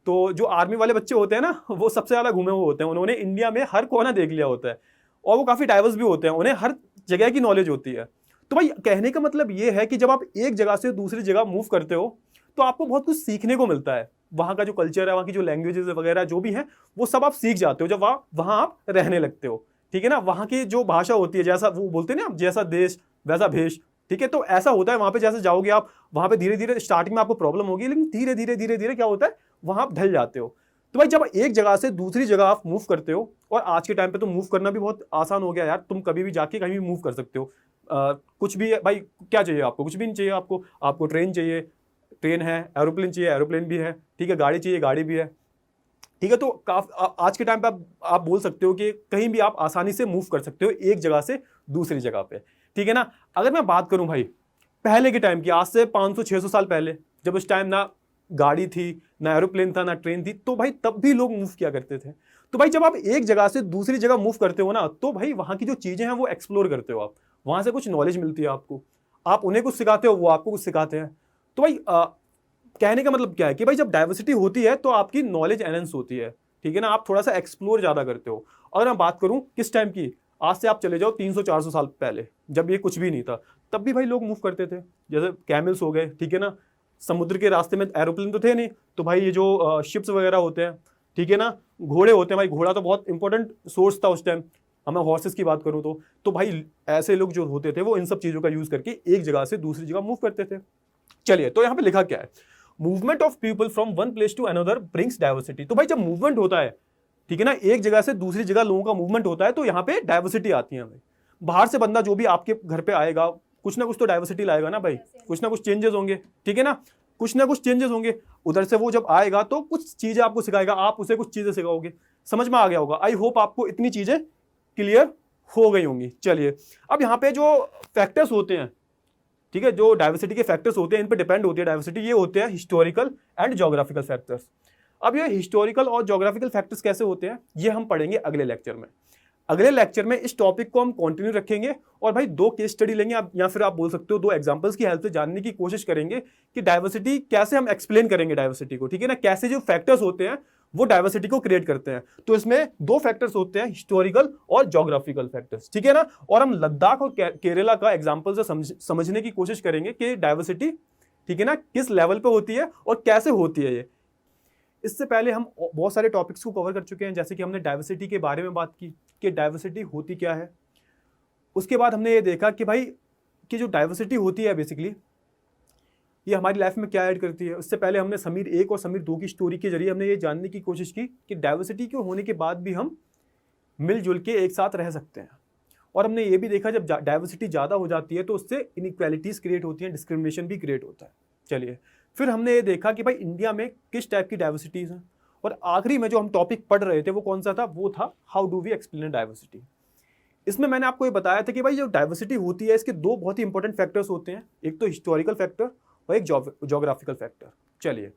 तो जो आर्मी वाले बच्चे होते हैं ना, वो सबसे ज्यादा घूमे हुए होते हैं, उन्होंने इंडिया में हर कोना देख लिया होता है, और वो काफी डाइवर्स भी होते हैं, उन्हें हर जगह की नॉलेज होती है। तो भाई कहने का मतलब ये है कि जब आप एक जगह से दूसरी जगह मूव करते हो तो आपको बहुत कुछ सीखने को मिलता है, वहाँ का जो कल्चर है, वहाँ की जो लैंग्वेजेस वगैरह जो भी है वो सब आप सीख जाते हो जब वहाँ आप रहने लगते हो। ठीक है ना, वहाँ की जो भाषा होती है, जैसा वो बोलते हैं ना, जैसा देश वैसा भेष। ठीक है, तो ऐसा होता है वहाँ पे, जैसे जाओगे आप वहाँ पे धीरे धीरे स्टार्टिंग में आपको प्रॉब्लम होगी, लेकिन धीरे धीरे क्या होता है वहाँ आप ढल जाते हो। तो भाई जब एक जगह से दूसरी जगह आप मूव करते हो, और आज के टाइम पे तो मूव करना भी बहुत आसान हो गया यार, तुम कभी भी जाके कहीं भी मूव कर सकते हो। कुछ भी भाई क्या चाहिए आपको, कुछ भी नहीं चाहिए आपको ट्रेन चाहिए, ट्रेन है, एरोप्लेन चाहिए, एरोप्लेन भी है, ठीक है, गाड़ी चाहिए, गाड़ी भी है। ठीक है, तो आज के टाइम पे आप बोल सकते हो कि कहीं भी आप आसानी से मूव कर सकते हो एक जगह से दूसरी जगह पे। ठीक है ना, अगर मैं बात करूं भाई पहले के टाइम की, आज से 500-600 साल पहले, जब उस टाइम ना गाड़ी थी, ना एरोप्लेन था, ना ट्रेन थी, तो भाई तब भी लोग मूव किया करते थे। तो भाई जब आप एक जगह से दूसरी जगह मूव करते हो ना, तो भाई वहाँ की जो चीज़ें हैं वो एक्सप्लोर करते हो आप, वहाँ से कुछ नॉलेज मिलती है आपको, आप उन्हें कुछ सिखाते हो, वो आपको कुछ सिखाते हैं। तो भाई कहने का मतलब क्या है कि भाई जब डाइवर्सिटी होती है तो आपकी नॉलेज एनहेंस होती है। ठीक है ना, आप थोड़ा सा एक्सप्लोर ज़्यादा करते हो। अगर मैं बात करूँ किस टाइम की, आज से आप चले जाओ 300-400 साल पहले, जब ये कुछ भी नहीं था, तब भी भाई लोग मूव करते थे, जैसे कैमल्स हो गए। ठीक है ना, समुद्र के रास्ते में एरोप्लेन तो थे नहीं, तो भाई ये जो शिप्स वगैरह होते हैं, ठीक है ना, घोड़े होते हैं भाई, घोड़ा तो बहुत इंपॉर्टेंट सोर्स था उस टाइम। मैं हॉर्सेस की बात करूँ तो भाई ऐसे लोग जो होते थे वो इन सब चीज़ों का यूज़ करके एक जगह से दूसरी जगह मूव करते थे। चलिए, तो यहाँ पे लिखा क्या है, movement of people from one place to another brings diversity. तो भाई जब मूवमेंट होता है, ठीक है ना, एक जगह से दूसरी जगह लोगों का मूवमेंट होता है, तो यहाँ पे डाइवर्सिटी आती है भाई। बाहर से बंदा जो भी आपके घर पे आएगा, कुछ ना कुछ तो डाइवर्सिटी लाएगा ना भाई, कुछ ना कुछ चेंजेस होंगे। ठीक है ना, कुछ ना कुछ चेंजेस होंगे। उधर से वो जब आएगा तो कुछ चीजें आपको सिखाएगा, आप उसे कुछ चीजें सिखाओगे। समझ में आ गया होगा। आई होप आपको इतनी चीजें क्लियर हो गई होंगी। चलिए, अब यहाँ पे जो फैक्टर्स होते हैं, ठीक है, जो डाइवर्सिटी के फैक्टर्स होते हैं, इन पे डिपेंड होती है डाइवर्सिटी, ये होते हैं हिस्टोरिकल एंड ज्योग्राफिकल फैक्टर्स। अब ये हिस्टोरिकल और ज्योग्राफिकल फैक्टर्स कैसे होते हैं, ये हम पढ़ेंगे अगले लेक्चर में। अगले लेक्चर में इस टॉपिक को हम कंटिन्यू रखेंगे और भाई 2 केस स्टडी लेंगे आप, या फिर आप बोल सकते हो 2 एग्जांपल्स की हेल्प से जानने की कोशिश करेंगे कि डाइवर्सिटी कैसे हम एक्सप्लेन करेंगे डाइवर्सिटी को, ठीक है ना, कैसे जो फैक्टर्स होते हैं वो डाइवर्सिटी को क्रिएट करते हैं। तो इसमें 2 फैक्टर्स होते हैं, हिस्टोरिकल और ज्योग्राफिकल फैक्टर्स, ठीक है ना। और हम लद्दाख और केरला का एग्जाम्पल से समझने की कोशिश करेंगे कि डाइवर्सिटी, ठीक है ना, किस लेवल पे होती है और कैसे होती है ये। इससे पहले हम बहुत सारे टॉपिक्स को कवर कर चुके हैं, जैसे कि हमने डाइवर्सिटी के बारे में बात की कि डाइवर्सिटी होती क्या है। उसके बाद हमने ये देखा कि भाई कि जो डाइवर्सिटी होती है बेसिकली ये हमारी लाइफ में क्या ऐड करती है। उससे पहले हमने समीर 1 और समीर 2 की स्टोरी के जरिए हमने ये जानने की कोशिश की कि डाइवर्सिटी के होने के बाद भी हम मिलजुल के एक साथ रह सकते हैं। और हमने ये भी देखा जब डाइवर्सिटी ज़्यादा हो जाती है तो उससे इनइक्वालिटीज़ क्रिएट होती हैं, डिस्क्रिमिनेशन भी क्रिएट होता है। चलिए, फिर हमने ये देखा कि भाई इंडिया में किस टाइप की डाइवर्सिटीज़ हैं। और आखिरी में जो हम टॉपिक पढ़ रहे थे वो कौन सा था, वो था how do we explain diversity. इसमें मैंने आपको ये बताया था कि भाई जो डाइवर्सिटी होती है इसके 2 बहुत ही इंपॉर्टेंट फैक्टर्स होते हैं, एक तो हिस्टोरिकल फैक्टर और एक ज्योग्राफिकल फैक्टर। चलिए,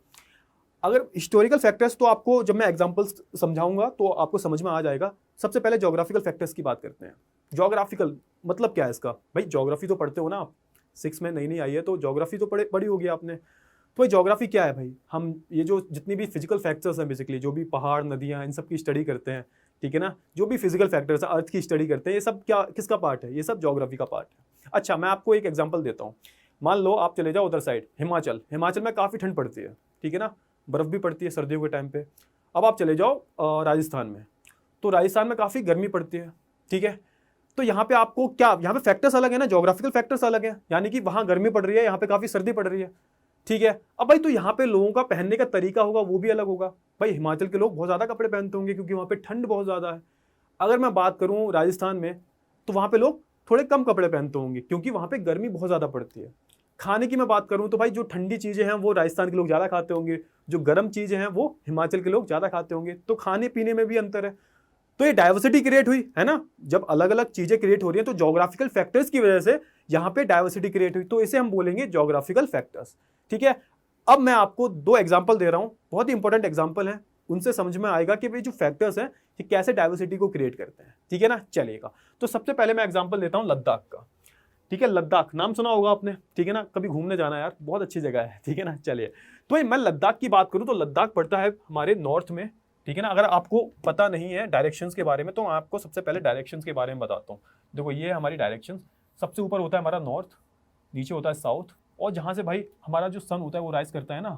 अगर हिस्टोरिकल फैक्टर्स तो आपको जब मैं एग्जांपल्स समझाऊंगा तो आपको समझ में आ जाएगा। सबसे पहले ज्योग्राफिकल फैक्टर्स की बात करते हैं। ज्योग्राफिकल मतलब क्या है इसका, भाई ज्योग्राफी तो पढ़ते हो ना आप, 6 में नई आई है तो ज्योग्राफी तो पढ़ी होगी आपने। तो भाई ज्योग्राफी क्या है, भाई हम ये जो जितनी भी फिजिकल फैक्टर्स हैं बेसिकली, जो भी पहाड़ नदियाँ इन सब की स्टडी करते हैं, ठीक है ना, जो भी फिजिकल फैक्टर्स हैं अर्थ की स्टडी करते हैं, ये सब क्या किसका पार्ट है, ये सब ज्योग्राफी का पार्ट है। अच्छा, मैं आपको एक एग्जाम्पल देता हूँ। मान लो आप चले जाओ उधर साइड हिमाचल में काफ़ी ठंड पड़ती है, ठीक है ना, बर्फ़ भी पड़ती है सर्दियों के टाइम पे। अब आप चले जाओ राजस्थान में, तो राजस्थान में काफ़ी गर्मी पड़ती है, ठीक है। तो यहाँ पे आपको क्या, यहाँ पे फैक्टर्स अलग है ना, ज्योग्राफिकल फैक्टर्स अलग है, यानी कि वहाँ गर्मी पड़ रही है, यहाँ पे काफ़ी सर्दी पड़ रही है, ठीक है। अब भाई तो यहाँ पे लोगों का पहनने का तरीका होगा वो भी अलग होगा। भाई हिमाचल के लोग बहुत ज़्यादा कपड़े पहनते होंगे क्योंकि वहाँ पे ठंड बहुत ज़्यादा है। अगर मैं बात करूँ राजस्थान में तो वहाँ पे लोग थोड़े कम कपड़े पहनते होंगे क्योंकि वहाँ पे गर्मी बहुत ज़्यादा पड़ती है। खाने की मैं बात करूँ तो भाई जो ठंडी चीज़ें हैं वो राजस्थान के लोग ज़्यादा खाते होंगे, जो गर्म चीज़ें हैं वो हिमाचल के लोग ज़्यादा खाते होंगे। तो खाने पीने में भी अंतर है। तो ये डाइवर्सिटी क्रिएट हुई है ना, जब अलग अलग चीज़ें क्रिएट हो रही हैं तो ज्योग्राफिकल फैक्टर्स की वजह से यहाँ पे डाइवर्सिटी क्रिएट हुई, तो इसे हम बोलेंगे ज्योग्राफिकल फैक्टर्स, ठीक है। अब मैं आपको 2 एग्जाम्पल दे रहा हूँ, बहुत ही इंपॉर्टेंट एग्जाम्पल हैं, उनसे समझ में आएगा कि भाई जो फैक्टर्स हैं कि कैसे डाइवर्सिटी को क्रिएट करते हैं, ठीक है ना। चलिएगा, तो सबसे पहले मैं एग्जाम्पल देता हूँ लद्दाख का, ठीक है। लद्दाख नाम सुना होगा आपने, ठीक है ना, कभी घूमने जाना यार, बहुत अच्छी जगह है, ठीक है ना। चलिए, तो भाई मैं लद्दाख की बात करूँ तो लद्दाख पड़ता है हमारे नॉर्थ में, ठीक है ना। अगर आपको पता नहीं है डायरेक्शंस के बारे में तो आपको सबसे पहले डायरेक्शंस के बारे में बताता हूँ। देखो, ये है हमारी डायरेक्शंस, सबसे ऊपर होता है हमारा नॉर्थ, नीचे होता है साउथ, और जहाँ से भाई हमारा जो सन होता है वो राइज करता है ना,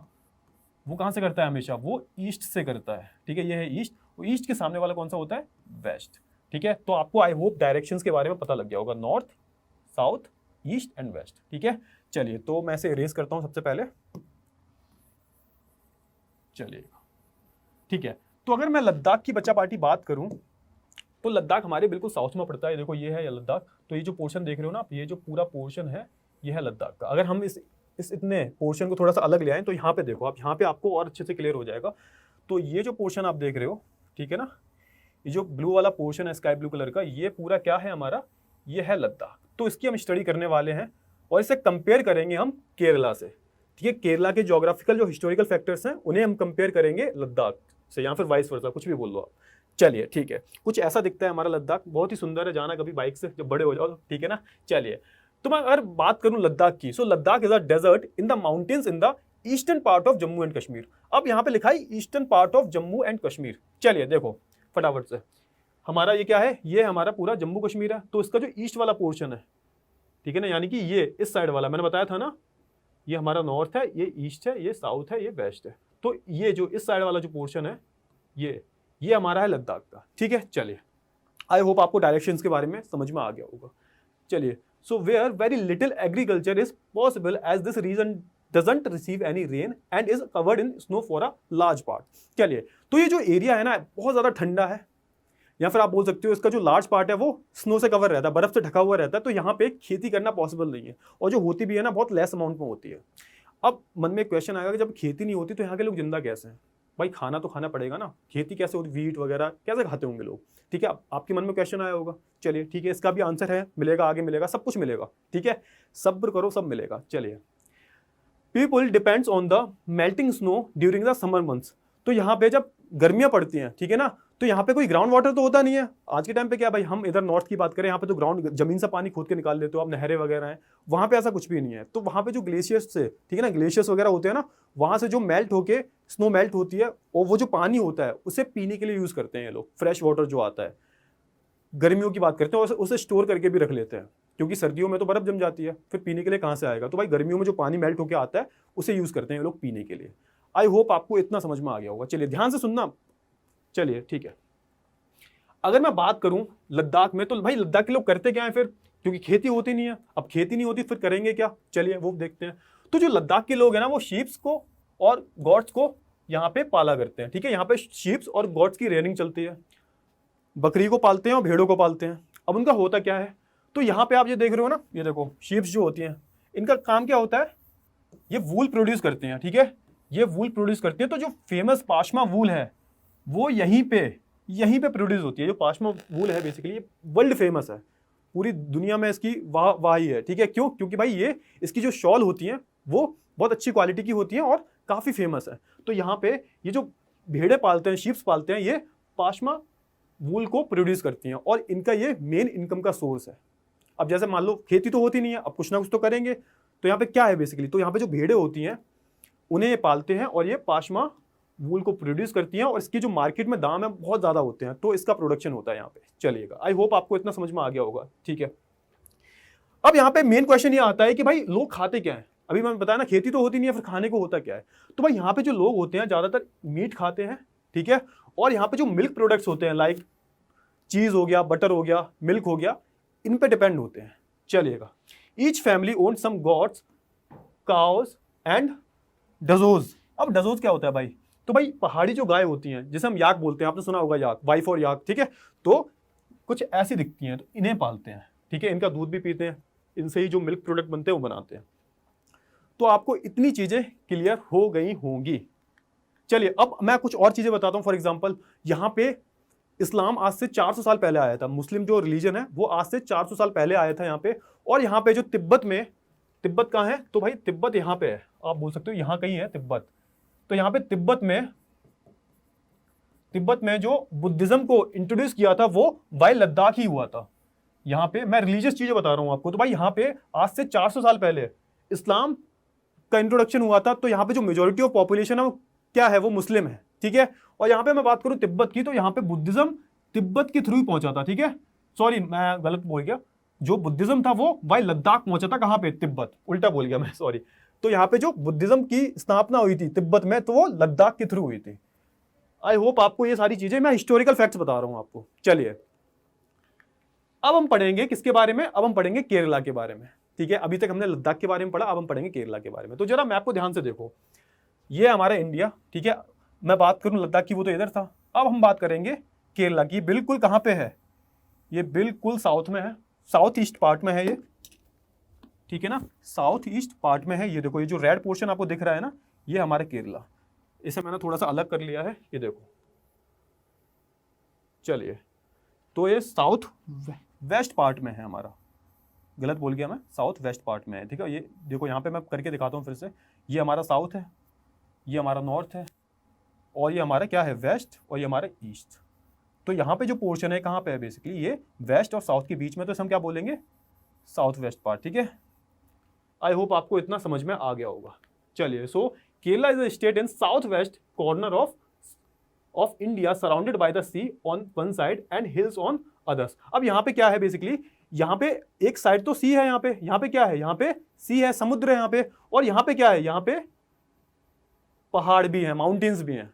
वो कहाँ से करता है हमेशा, वो ईस्ट से करता है, ठीक है। ये है ईस्ट, और ईस्ट के सामने वाला कौन सा होता है, वेस्ट, ठीक है। तो आपको आई होप डायरेक्शंस के बारे में पता लग गया होगा, north, south, east and west, ठीक है। चलिए, तो मैं इसे इरेज करता हूँ सबसे पहले, चलिएगा, ठीक है। तो अगर मैं लद्दाख की बच्चा पार्टी बात करूं तो लद्दाख हमारे बिल्कुल साउथ में पड़ता है। देखो, ये है लद्दाख, तो ये जो पोर्शन देख रहे हो ना आप, ये जो पूरा पोर्शन है ये है लद्दाख का। अगर हम इस इतने पोर्शन को थोड़ा सा अलग ले आए तो यहाँ पे देखो आप, यहाँ पे आपको और अच्छे से क्लियर हो जाएगा। तो ये जो पोर्शन आप देख रहे हो, ठीक है ना, ये जो ब्लू वाला पोर्शन है स्काई ब्लू कलर का, ये पूरा क्या है हमारा, ये है लद्दाख। तो इसकी हम स्टडी करने वाले हैं और इसे कंपेयर करेंगे हम केरला से, ठीक है। केरला के ज्योग्राफिकल जो हिस्टोरिकल फैक्टर्स हैं उन्हें हम कंपेयर करेंगे लद्दाख से, या फिर वाइस वर्सा, कुछ भी बोल लो आप। चलिए, ठीक है, कुछ ऐसा दिखता है हमारा लद्दाख, बहुत ही सुंदर है, जाना कभी बाइक से जब बड़े हो जाओ, ठीक है ना। चलिए, तो मैं अगर बात करूं लद्दाख की, so Ladakh is a desert in the mountains in the eastern part of Jammu and Kashmir. अब यहाँ पे लिखा है eastern part of Jammu and Kashmir. चलिए देखो फटाफट से, हमारा ये क्या है, ये हमारा पूरा जम्मू कश्मीर है, तो इसका जो ईस्ट वाला पोर्शन है, ठीक है ना, यानी कि ये इस साइड वाला मैंने बताया था ना, ये हमारा नॉर्थ है, ये ईस्ट है, ये साउथ है, ये वेस्ट है। तो ये जो इस साइड वाला जो पोर्शन है ये हमारा है लद्दाख का, ठीक है। चलिए, आई होप आपको डायरेक्शंस के बारे में समझ में आ गया होगा। चलिए, so where very little agriculture is possible as this region doesn't receive any rain and is covered in snow for a large part. चलिए, तो ये जो एरिया है ना बहुत ज़्यादा ठंडा है, या फिर आप बोल सकते हो इसका जो लार्ज पार्ट है वो स्नो से कवर रहता है, बर्फ से ढका हुआ रहता है, तो यहाँ पे खेती करना पॉसिबल नहीं है, और जो होती भी है ना बहुत लेस अमाउंट में होती है। अब मन में एक क्वेश्चन आएगा कि जब खेती नहीं होती तो यहाँ के लोग जिंदा कैसे हैं? भाई खाना तो खाना पड़ेगा ना, खेती कैसे होती, वीट वगैरह कैसे खाते होंगे लोग? ठीक है, आपके मन में क्वेश्चन आया होगा। चलिए ठीक है, इसका भी आंसर है, मिलेगा, आगे मिलेगा, सब कुछ मिलेगा। ठीक है, सब्र करो, सब मिलेगा। चलिए, people depends on the melting snow during the summer months. तो यहाँ पे जब गर्मियां पड़ती हैं, ठीक है ना, तो यहाँ पे कोई ग्राउंड वाटर तो होता नहीं है। आज के टाइम पे क्या भाई, हम इधर नॉर्थ की बात करें, यहाँ पे तो ग्राउंड जमीन से पानी खोद के निकाल लेते हो आप, नहरें वगैरह हैं, वहाँ पे ऐसा कुछ भी नहीं है। तो वहाँ पे जो ग्लेशियर्स से, ठीक है ना, ग्लेशियर्स वगैरह होते हैं ना, वहाँ से जो मेल्ट होके स्नो मेल्ट होती है और वो जो पानी होता है उसे पीने के लिए यूज़ करते हैं ये लोग। फ्रेश वाटर जो आता है, गर्मियों की बात करते हैं, उसे स्टोर करके भी रख लेते हैं, क्योंकि सर्दियों में तो बर्फ जम जाती है, फिर पीने के लिए कहाँ से आएगा? तो भाई गर्मियों में जो पानी मेल्ट होकर आता है उसे यूज़ करते हैं ये लोग पीने के लिए। आई होप आपको इतना समझ में आ गया होगा। चलिए ध्यान से सुनना। चलिए ठीक है, अगर मैं बात करूं लद्दाख में, तो भाई लद्दाख के लोग करते क्या है फिर? क्योंकि खेती होती नहीं है। अब खेती नहीं होती फिर करेंगे क्या? चलिए वो देखते हैं। तो जो लद्दाख के लोग हैं ना, वो शीप्स को और गॉट्स को यहाँ पे पाला करते हैं। ठीक है, यहाँ पे शीप्स और गॉट्स की रेयरिंग चलती है, बकरी को पालते हैं और भेड़ों को पालते हैं। अब उनका होता क्या है, तो यहाँ पे आप ये देख रहे हो ना, ये देखो शीप्स जो होती हैं, इनका काम क्या होता है, ये वूल प्रोड्यूस करते हैं। ठीक है, ये वूल प्रोड्यूस करती है। तो जो फेमस पाशमा वूल है वो यहीं पे प्रोड्यूस होती है। जो पाशमा वूल है बेसिकली ये वर्ल्ड फेमस है, पूरी दुनिया में इसकी वाही है। ठीक है, क्यों? क्योंकि भाई ये इसकी जो शॉल होती हैं वो बहुत अच्छी क्वालिटी की होती हैं और काफ़ी फेमस है। तो यहाँ पे ये जो भेड़ें पालते हैं, शीप्स पालते हैं, ये पाशमा वूल को प्रोड्यूस करती हैं और इनका ये मेन इनकम का सोर्स है। अब जैसे मान लो खेती तो होती नहीं है, अब कुछ ना कुछ तो करेंगे। तो यहाँ पे क्या है बेसिकली, तो यहाँ पे जो भेड़ें होती हैं उन्हें ये पालते हैं और ये पाशमा वूल को प्रोड्यूस करती हैं और इसकी जो मार्केट में दाम है बहुत ज़्यादा होते हैं, तो इसका प्रोडक्शन होता है यहाँ पे। चलिएगा, आई होप आपको इतना समझ में आ गया होगा। ठीक है, अब यहाँ पे मेन क्वेश्चन ये आता है कि भाई लोग खाते क्या हैं? अभी मैंने बताया ना, खेती तो होती नहीं है, फिर खाने को होता क्या है? तो भाई यहाँ पे जो लोग होते हैं ज़्यादातर मीट खाते हैं। ठीक है, और यहाँ पे जो मिल्क प्रोडक्ट्स होते हैं, लाइक चीज़ हो गया, बटर हो गया, मिल्क हो गया, इन पे डिपेंड होते हैं। चलिएगा, each family owns some goats, cows and dzos. अब डजोज क्या होता है भाई? तो भाई पहाड़ी जो गाय होती हैं, जिसे हम याक बोलते हैं, आपने सुना होगा याक, वाइफ और याक। ठीक है, तो कुछ ऐसी दिखती हैं, तो इन्हें पालते हैं। ठीक है, इनका दूध भी पीते हैं, इनसे ही जो मिल्क प्रोडक्ट बनते हैं वो बनाते हैं। तो आपको इतनी चीज़ें क्लियर हो गई होंगी। चलिए अब मैं कुछ और चीज़ें बताता हूँ। फॉर एग्जाम्पल, यहाँ पे इस्लाम आज से 400 साल पहले आया था। मुस्लिम जो रिलीजन है वो आज से 400 साल पहले आया था यहाँ पे। और यहाँ पे जो तिब्बत कहाँ है? तो भाई तिब्बत यहाँ पे है, आप बोल सकते हो यहाँ कहीं है तिब्बत। तो यहाँ पे तिब्बत में जो बुद्धिज्म को इंट्रोड्यूस किया था वो भाई लद्दाख ही हुआ था। यहाँ पे मैं रिलीजियस चीजें बता रहा हूँ आपको। तो भाई यहाँ पे आज से 400 साल पहले इस्लाम का इंट्रोडक्शन हुआ था। तो यहाँ पे जो मेजोरिटी ऑफ पॉपुलेशन है वो क्या है? वो मुस्लिम है। ठीक है, और यहाँ पे मैं बात करूँ तिब्बत की, तो यहाँ पे बुद्धिज्म तिब्बत के थ्रू ही पहुंचा था। ठीक है, सॉरी मैं गलत बोल गया, जो बुद्धिज्म था वो भाई लद्दाख पहुंचा था। कहाँ पे? तिब्बत, उल्टा बोल गया मैं, सॉरी। तो यहाँ पे जो बुद्धिज्म की स्थापना हुई थी तिब्बत में, तो वो लद्दाख के थ्रू हुई थी। आई होप आपको ये सारी चीजें, मैं हिस्टोरिकल फैक्ट्स बता रहा हूँ आपको। चलिए अब हम पढ़ेंगे किसके बारे में? अब हम पढ़ेंगे केरला के बारे में। ठीक है, अभी तक हमने लद्दाख के बारे में पढ़ा, अब हम पढ़ेंगे केरला के बारे में। तो जरा मैप को ध्यान से देखो, ये हमारा इंडिया। ठीक है, मैं बात करूं लद्दाख की, वो तो इधर था। अब हम बात करेंगे केरला की। बिल्कुल कहाँ पे है? ये बिल्कुल साउथ में है, साउथ ईस्ट पार्ट में है ये। ठीक है ना, साउथ ईस्ट पार्ट में है। ये देखो, ये जो रेड पोर्शन आपको दिख रहा है ना, ये हमारा केरला। इसे मैंने थोड़ा सा अलग कर लिया है, ये देखो। चलिए, तो ये साउथ वेस्ट पार्ट में है हमारा। गलत बोल गया मैं, साउथ वेस्ट पार्ट में है। ठीक है, ये देखो यहाँ पे मैं करके दिखाता हूँ फिर से। ये हमारा साउथ है, ये हमारा नॉर्थ है, और ये हमारा क्या है? वेस्ट, और ये हमारा ईस्ट। तो यहाँ पे जो पोर्शन है कहाँ पे है? बेसिकली ये वेस्ट और साउथ के बीच में, तो हम क्या बोलेंगे? South west part. ठीक है, आई होप आपको इतना समझ में आ गया होगा। चलिए, so Kerala is a state in south west corner of India, surrounded by the sea on one side and hills on others. अब यहाँ पे क्या है? बेसिकली यहाँ पे एक साइड तो सी है, यहाँ पे क्या है? यहाँ पे सी है, समुद्र है यहाँ पे। और यहाँ पे क्या है? यहाँ पे पहाड़ भी हैं, माउंटेन्स भी हैं।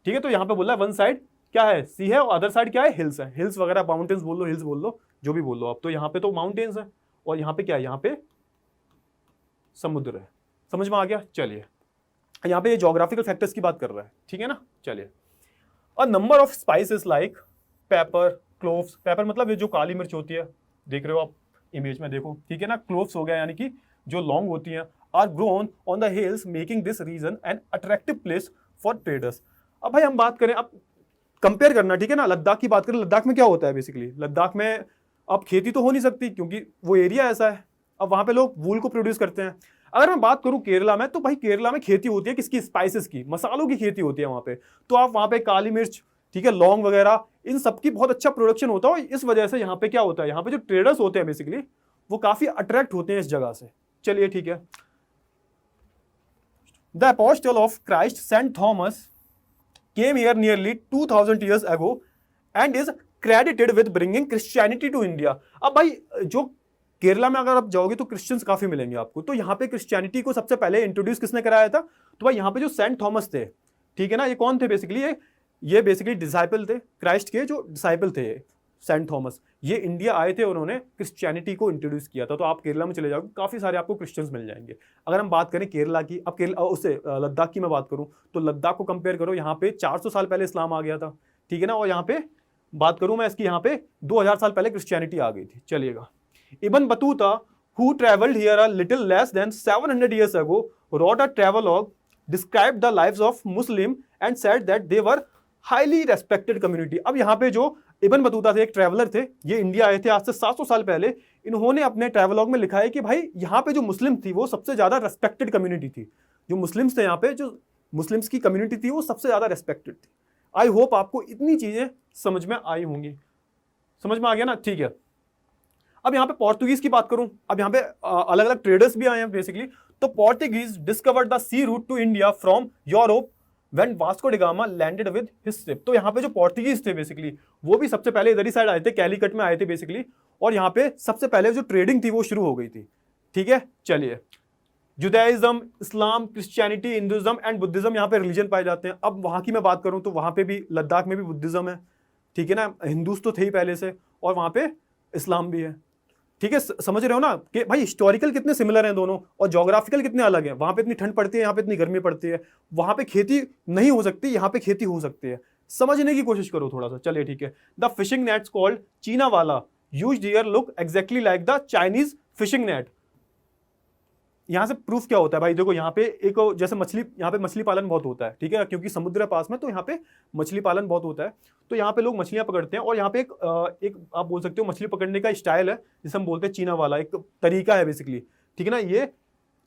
ठीक है, तो यहाँ पे बोला वन साइड क्या है? सी है, और अदर साइड क्या है? हिल्स है। हिल्स वगैरह, माउंटेन्स बोल लो, हिल्स बोल लो, जो भी बोल लो आप। तो यहाँ पे तो माउंटेन्स है, और यहाँ पे क्या है? यहाँ पे समुद्र है। समझ में आ गया? चलिए, यहाँ पे ये ज्योग्राफिकल फैक्टर्स की बात कर रहा है। ठीक है ना, चलिए। A number of spices like paper, cloves. Paper मतलब ये जो काली मिर्च होती है, देख रहे हो आप इमेज में, देखो। ठीक है ना, क्लोव्स हो गया, यानी कि जो लौंग होती हैं, are grown on the hills making this region an attractive place for traders. अब भाई हम बात करें, अब कंपेयर करना, ठीक है ना, लद्दाख की बात करें, लद्दाख में क्या होता है बेसिकली, लद्दाख में अब खेती तो हो नहीं सकती क्योंकि वो एरिया ऐसा है। अब वहां पे लोग वूल को प्रोड्यूस करते हैं। अगर मैं बात करूं केरला में, तो भाई केरला में खेती होती है किसकी, स्पाइसेस की, मसालों की खेती होती है वहां पे। तो आप वहां पे काली मिर्च, ठीक है, लौंग वगैरह, इन सब की बहुत अच्छा प्रोडक्शन होता है। और इस वजह से यहाँ पे क्या होता है, यहाँ पे जो ट्रेडर्स होते हैं बेसिकली वो काफी अट्रैक्ट होते हैं इस जगह से। चलिए ठीक है। The apostle of Christ Saint Thomas came here nearly 2000 years ago and is credited with bringing Christianity to India। अब भाई जो केरला में अगर आप जाओगे तो क्रिश्चियंस काफी मिलेंगे आपको। तो यहाँ पे क्रिश्चियनिटी को सबसे पहले इंट्रोड्यूस किसने कराया था, तो भाई यहाँ पे जो सेंट थॉमस थे, ठीक है ना, ये कौन थे बेसिकली, ये बेसिकली डिसाइपल थे, क्राइस्ट के जो डिसाइपल थे सेंट थॉमस, ये इंडिया आए थे और उन्होंने क्रिश्चियनिटी को इंट्रोड्यूस किया था। तो आप केरला में चले जाओगे काफ़ी सारे आपको क्रिश्चियंस मिल जाएंगे। अगर हम बात करें केरला की, अब केरला उससे लद्दाख की मैं बात करूं तो लद्दाख को कंपेयर करो, यहाँ पे 400 साल पहले इस्लाम आ गया था, ठीक है ना, और यहाँ पे बात करूं मैं इसकी, यहाँ पे 2000 साल पहले क्रिश्चियनिटी आ गई थी। चलिएगा, Ibn Battuta who travelled here a little less than 700 years ago wrote a travelogue described the lives of Muslim and said that they were highly respected community। अब यहाँ पे जो इब्न बतूता थे, एक ट्रैवलर थे, ये इंडिया आए थे आज से 700 साल पहले। इन्होंने अपने ट्रैवलॉग में लिखा है कि भाई यहाँ पे जो मुस्लिम थी वो सबसे ज्यादा रेस्पेक्टेड कम्युनिटी थी। जो मुस्लिम्स थे यहाँ पे, जो मुस्लिम्स की कम्युनिटी थी वो सबसे ज्यादा रेस्पेक्टेड थी। आई होप आपको इतनी चीजें समझ में आई होंगी। समझ में आ गया ना, ठीक है। अब यहाँ पे पोर्तुगीज की बात करूं, अब यहाँ पे अलग अलग ट्रेडर्स भी आए हैं बेसिकली। तो Portuguese discovered the sea route to India from Europe when Vasco da Gama landed with his ship। तो यहाँ पे जो पोर्तुगीज थे बेसिकली वो भी सबसे पहले इधर ही साइड आए थे, कैलीकट में आए थे बेसिकली, और यहाँ पे सबसे पहले जो ट्रेडिंग थी वो शुरू हो गई थी, ठीक है। चलिए, जुदाइज्म, इस्लाम, क्रिश्चियनिटी, हिंदुइज्म एंड बुद्धिज्म यहाँ पे रिलीजन पाए जाते हैं। अब वहाँ की मैं बात करूँ तो वहाँ पे भी, लद्दाख में भी बुद्धिज्म है, ठीक है ना, हिंदूज तो थे ही पहले से, और वहाँ पे इस्लाम भी है, ठीक है। समझ रहे हो ना कि भाई हिस्टोरिकल कितने सिमिलर हैं दोनों और ज्योग्राफिकल कितने अलग हैं। वहां पे इतनी ठंड पड़ती है, यहाँ पे इतनी गर्मी पड़ती है। वहां पे खेती नहीं हो सकती, यहाँ पे खेती हो सकती है। समझने की कोशिश करो थोड़ा सा। चलिए ठीक है। द फिशिंग नेट्स कॉल्ड चीना वाला used here look exactly like the Chinese fishing net. यहाँ से प्रूफ क्या होता है भाई, देखो यहाँ पे एक जैसे मछली, यहाँ पे मछली पालन बहुत होता है, ठीक है, क्योंकि समुद्र पास में, तो यहाँ पे मछली पालन बहुत होता है। तो यहाँ पे लोग मछलियां पकड़ते हैं और यहाँ पे एक आप बोल सकते हो मछली पकड़ने का स्टाइल है जिसे हम बोलते हैं चीना वाला, एक तरीका है बेसिकली, ठीक है ना, ये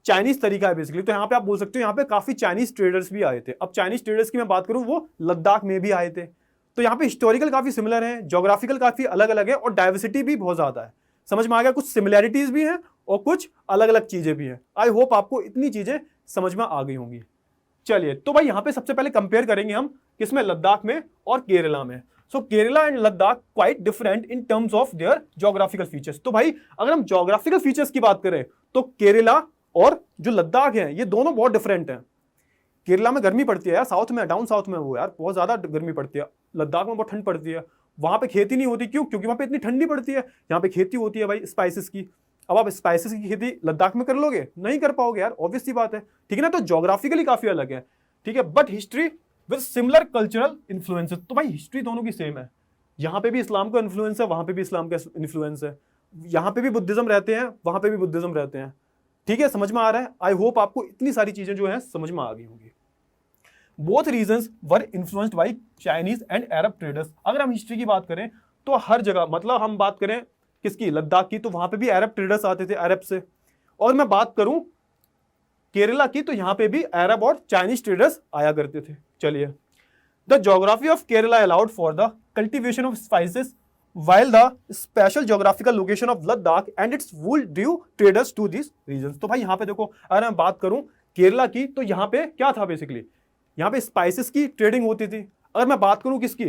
चाइनीज तरीका है बेसिकली। तो यहाँ पे आप बोल सकते हो यहाँ पे काफी चाइनीज ट्रेडर्स भी आए थे। अब चाइनीज ट्रेडर्स की मैं बात करूँ, वो लद्दाख में भी आए थे। तो यहाँ पे हिस्टोरिकल काफी सिमिलर है, ज्योग्राफिकल काफी अलग अलग है और डाइवर्सिटी भी बहुत ज्यादा है। समझ में आ गया, कुछ सिमिलैरिटीज भी हैं और कुछ अलग अलग चीजें भी हैं। आई होप आपको इतनी चीजें समझ में आ गई होंगी। चलिए, तो भाई यहाँ पे सबसे पहले कंपेयर करेंगे हम किसमें, लद्दाख में और केरला में। So Kerala and Ladakh quite different in terms of their geographical features. तो भाई अगर हम ज्योग्राफिकल फीचर्स की बात करें तो केरला और जो लद्दाख है ये दोनों बहुत डिफरेंट हैं। केरला में गर्मी पड़ती है यार, साउथ में, डाउन साउथ में वो यार बहुत ज्यादा गर्मी पड़ती है। लद्दाख में बहुत ठंड पड़ती है, वहां पे खेती नहीं होती। क्यों? क्योंकि वहां पे इतनी ठंडी पड़ती है। यहाँ पे खेती होती है भाई स्पाइसेस की। अब आप स्पाइसेस की खेती लद्दाख में कर लोगे? नहीं कर पाओगे यार, ऑब्वियस सी बात है, ठीक है ना। तो ज्योग्राफिकली काफी अलग है, ठीक है, but history with similar cultural influences. तो भाई हिस्ट्री दोनों की सेम है। यहाँ पे भी इस्लाम का इन्फ्लुएंस है, वहां पे भी इस्लाम का इन्फ्लुएंस है। यहाँ पे भी बुद्धिज्म रहते हैं, वहां पे भी बुद्धिज्म रहते हैं, ठीक है। समझ में आ रहा है? आई होप आपको इतनी सारी चीजें जो है समझ में आ गई होंगी। Both regions were influenced by Chinese and Arab traders. अगर हम हिस्ट्री की बात करें तो हर जगह, मतलब हम बात करें किसकी, लद्दाख की, तो वहां पे भी अरब ट्रेडर्स आते थे अरब से। और मैं बात करूं केरला की तो यहां पे भी अरब और चाइनीज ट्रेडर्स आया करते थे। चलिए, the geography of Kerala allowed for the cultivation of spices while the special geographical location of Ladakh and its wool drew traders to these regions। तो भाई यहाँ पे देखो, अगर मैं बात करूं केरला की तो यहाँ पे क्या था बेसिकली, यहाँ पे स्पाइसेस की ट्रेडिंग होती थी। अगर मैं बात करूं किसकी,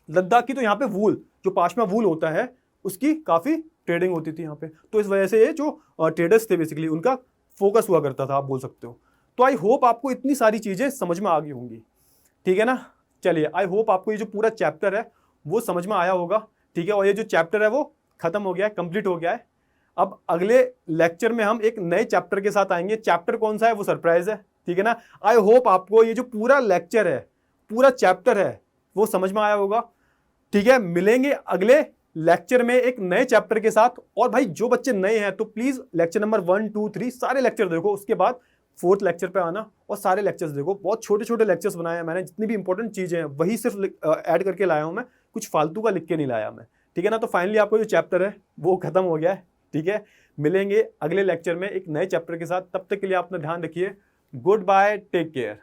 लद्दाख की, तो यहाँ पे वूल, जो पाशमा वूल होता है उसकी काफी ट्रेडिंग होती थी यहाँ पे। तो इस वजह से ये जो ट्रेडर्स थे बेसिकली उनका फोकस हुआ करता था, आप बोल सकते हो। तो आई होप आपको इतनी सारी चीजें समझ में आ गई होंगी, ठीक है ना। चलिए, आई होप आपको ये जो पूरा चैप्टर है वो समझ में आया होगा, ठीक है। और ये जो चैप्टर है वो खत्म हो गया है, कंप्लीट हो गया है। अब अगले लेक्चर में हम एक नए चैप्टर के साथ आएंगे। चैप्टर कौन सा है वो सरप्राइज है, ठीक है ना। आई होप आपको ये जो पूरा लेक्चर है, पूरा चैप्टर है, वो समझ में आया होगा, ठीक है। मिलेंगे अगले लेक्चर में एक नए चैप्टर के साथ। और भाई जो बच्चे नए हैं तो प्लीज लेक्चर नंबर 1, 2, 3 सारे लेक्चर देखो, उसके बाद 4th लेक्चर पे आना और सारे लेक्चर्स देखो। बहुत छोटे छोटे लेक्चर्स बनाए हैं मैंने, जितनी भी इंपॉर्टेंट चीजें हैं वही सिर्फ ऐड करके लाया हूं मैं, कुछ फालतू का लिख के नहीं लाया मैं, ठीक है ना। तो फाइनली आपको जो चैप्टर है वो खत्म हो गया है, ठीक है। मिलेंगे अगले लेक्चर में एक नए चैप्टर के साथ, तब तक के लिए अपना ध्यान रखिए। Goodbye, take care.